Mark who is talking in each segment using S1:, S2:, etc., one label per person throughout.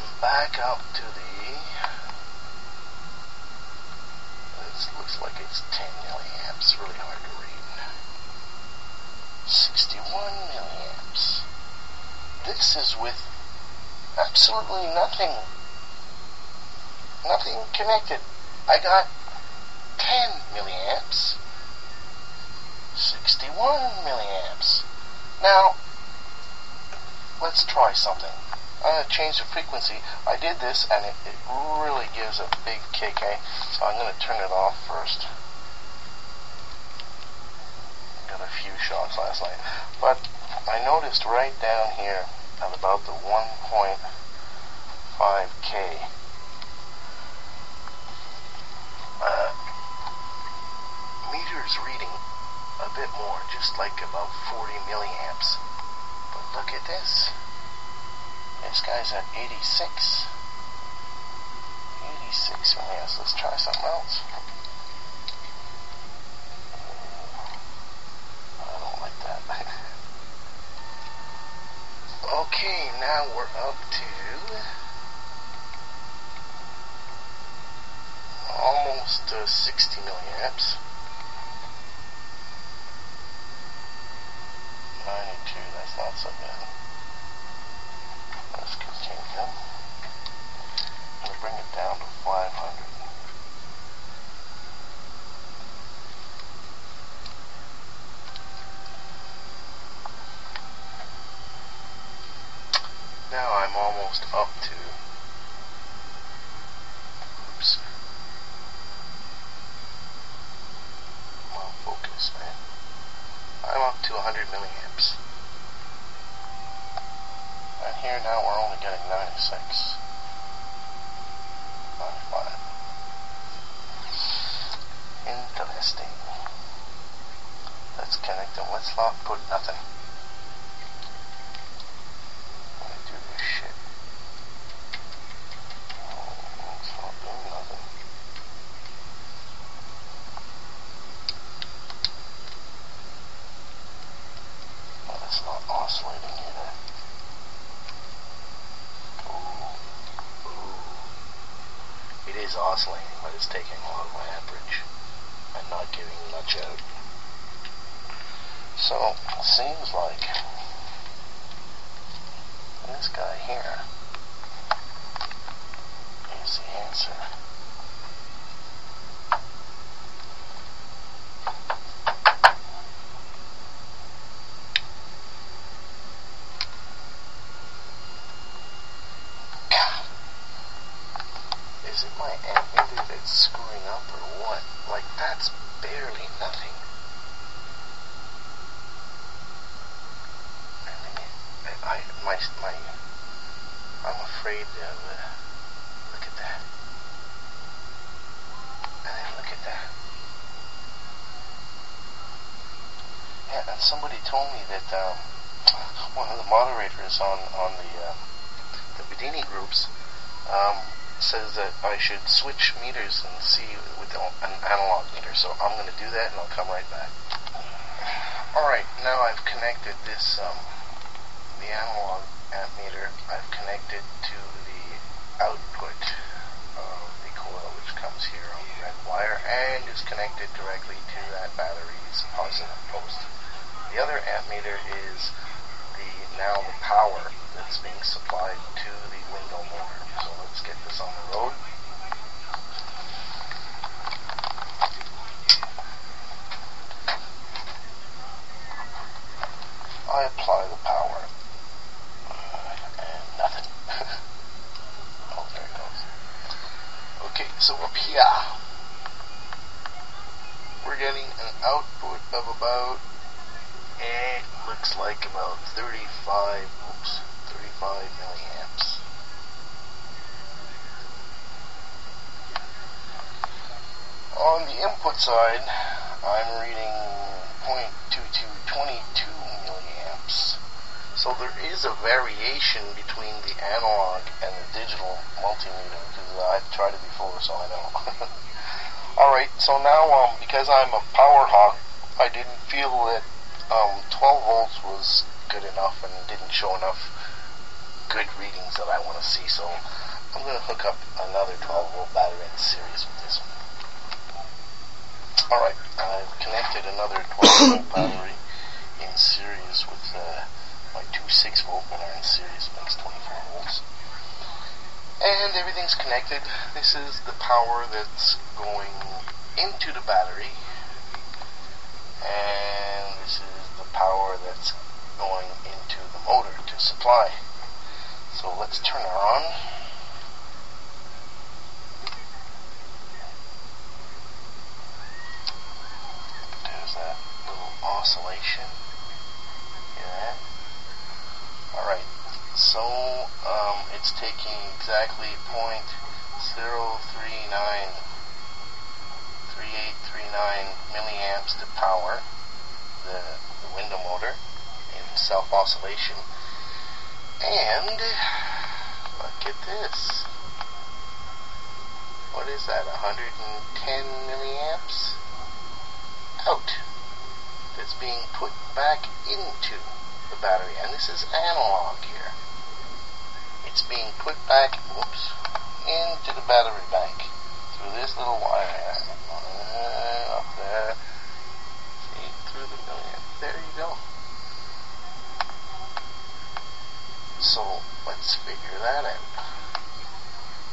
S1: I'm back up to the, this looks like it's 10 milliamps, really hard to read. 61 milliamps. This is with absolutely nothing connected. I got 10 milliamps, 61 milliamps. Now, let's try something. I'm going to change the frequency. I did this and it really gives a big kick, eh? So I'm going to turn it off first. Got a few shots last night. But I noticed right down here at about the 1.5K, meter's reading a bit more, just like about 40 milliamps. But look at this. This guy's at 86. 86 milliamps. Let's try something else. I don't like that. Okay, now we're up to almost 60 milliamps. 92, that's not so good. Let's continue. I'm going to bring it down to 500. Now I'm almost up to, oops, come on, focus, man. I'm up to 100 milliamps. And here now we're only getting 96. 95. Interesting. Let's connect them. Let's not put nothing. Let me do this shit. Oh, it's not doing nothing. Well, it's not oscillating either. It is oscillating, but it's taking a lot of my amperage and not giving much out. So, it seems like this guy here is the answer. Is it my ammeter that's screwing up or what? Like, that's barely nothing. I'm afraid of, look at that. And then look at that. Yeah, and somebody told me that, one of the moderators on the Bedini groups, says that I should switch meters and see with an analog meter. So I'm going to do that and I'll come right back. Alright, now I've connected this, the analog ammeter. I've connected to the output of the coil, which comes here on the red wire and is connected directly to that battery's positive post. The other ammeter is now the power that's being supplied to the window motor. So let's get this on the road. I apply the power. And nothing. Oh, there it goes. Okay, so up here, we're getting an output of about, it looks like about 35 milliamps. On the input side, I'm reading 22 milliamps. So there is a variation between the analog and the digital multimeter, because I've tried it before, so I know. Alright, so now because I'm a power hawk, I didn't feel that 12 volts was good enough and didn't show enough good readings that I want to see. So I'm going to hook up another 12-volt battery in series with this one. Alright, I've connected another 12-volt battery in series with my two 6-volt that are in series, makes 24 volts. And everything's connected. This is the power that's going into the battery, and this is the power that's going into the motor to supply. So let's turn her on. There's that little oscillation. Hear that? Alright, so it's taking exactly 0.0393839 milliamps to power the window motor in self-oscillation. And look at this. What is that? 110 milliamps out. That's being put back into the battery. And this is analog here. It's being put back, into the battery bank through this little wire here. Up there. See, through the milliamp. There you go. So let's figure that out.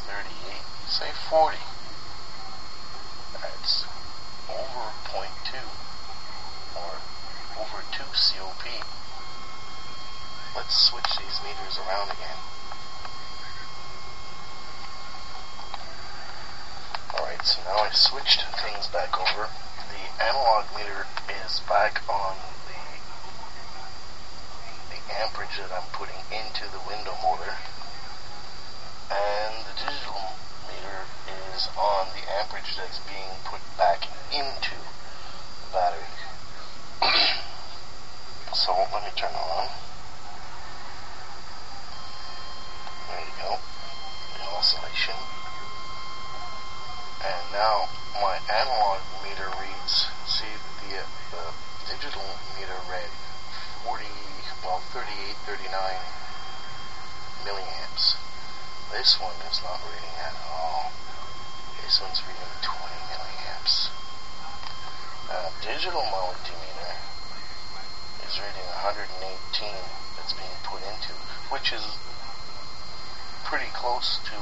S1: 38, say 40. That's over 0.2 or over 2 COP. Let's switch these meters around again. Alright, so now I've switched things back over. The analog meter is back on the amperage that I'm putting into the window motor, and the digital meter is on the amperage that's being put back into the battery. So let me turn it on. There you go, the oscillation. And now my analog meter reads, see the digital meter read 38, 39 milliamps. This one is not reading that at all. This one's reading 20 milliamps. Digital multimeter is reading 118 that's being put into, which is pretty close to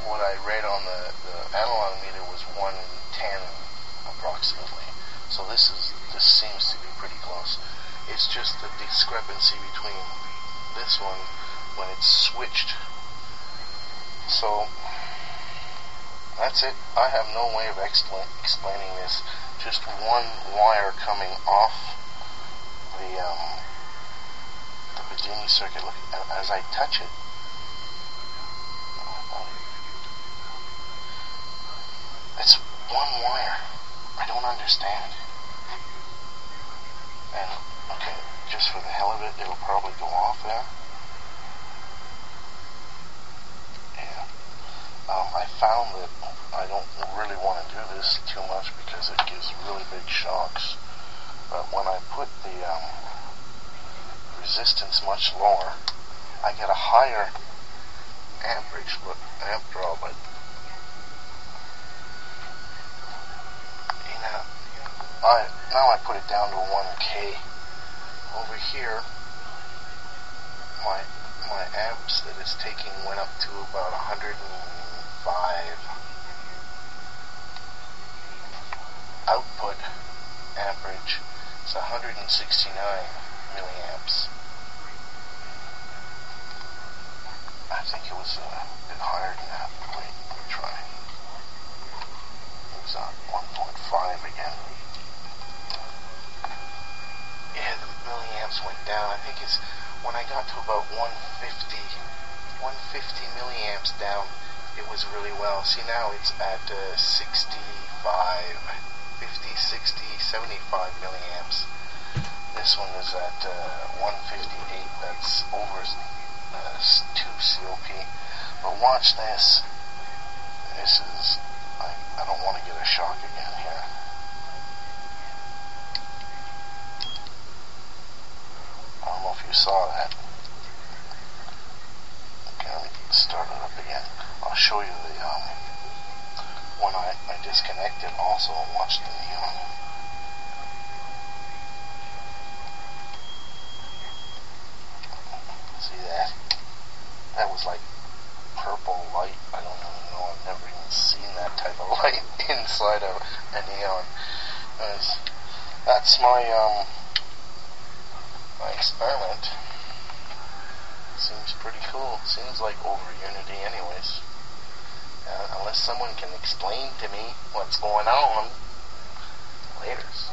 S1: what I read on the analog meter was 110 approximately. So this seems to be pretty close. It's just the discrepancy between this one when it's switched. So that's it. I have no way of explaining this. Just one wire coming off the Bedini circuit. Look, as I touch it, it's one wire. I don't understand. And okay, just for the hell of it, it'll probably go off there. Yeah. I found that I don't really want to do this too much because it gives really big shocks. But when I put the resistance much lower, I get a higher amp draw, but now I put it down to 1K. Over here, my amps that it's taking went up to about 105. Output amperage is 169 milliamps. I think it was a bit higher than that. Wait, let me try. It was on 1.5 again. Yeah, the milliamps went down. I think it's when I got to about 150 milliamps down, it was really well. See, now it's at 65, 50, 60, 75 milliamps. This one is at 158. That's over 2 COP. But watch this. This is, I don't want to get a shock again here. I don't know if you saw that. so I'll watch the neon. See that? That was like purple light. I don't even know. I've never even seen that type of light inside of a neon. That's my my experiment. Seems pretty cool. Seems like over unity anyways. Unless someone can explain to me what's going on. Laters.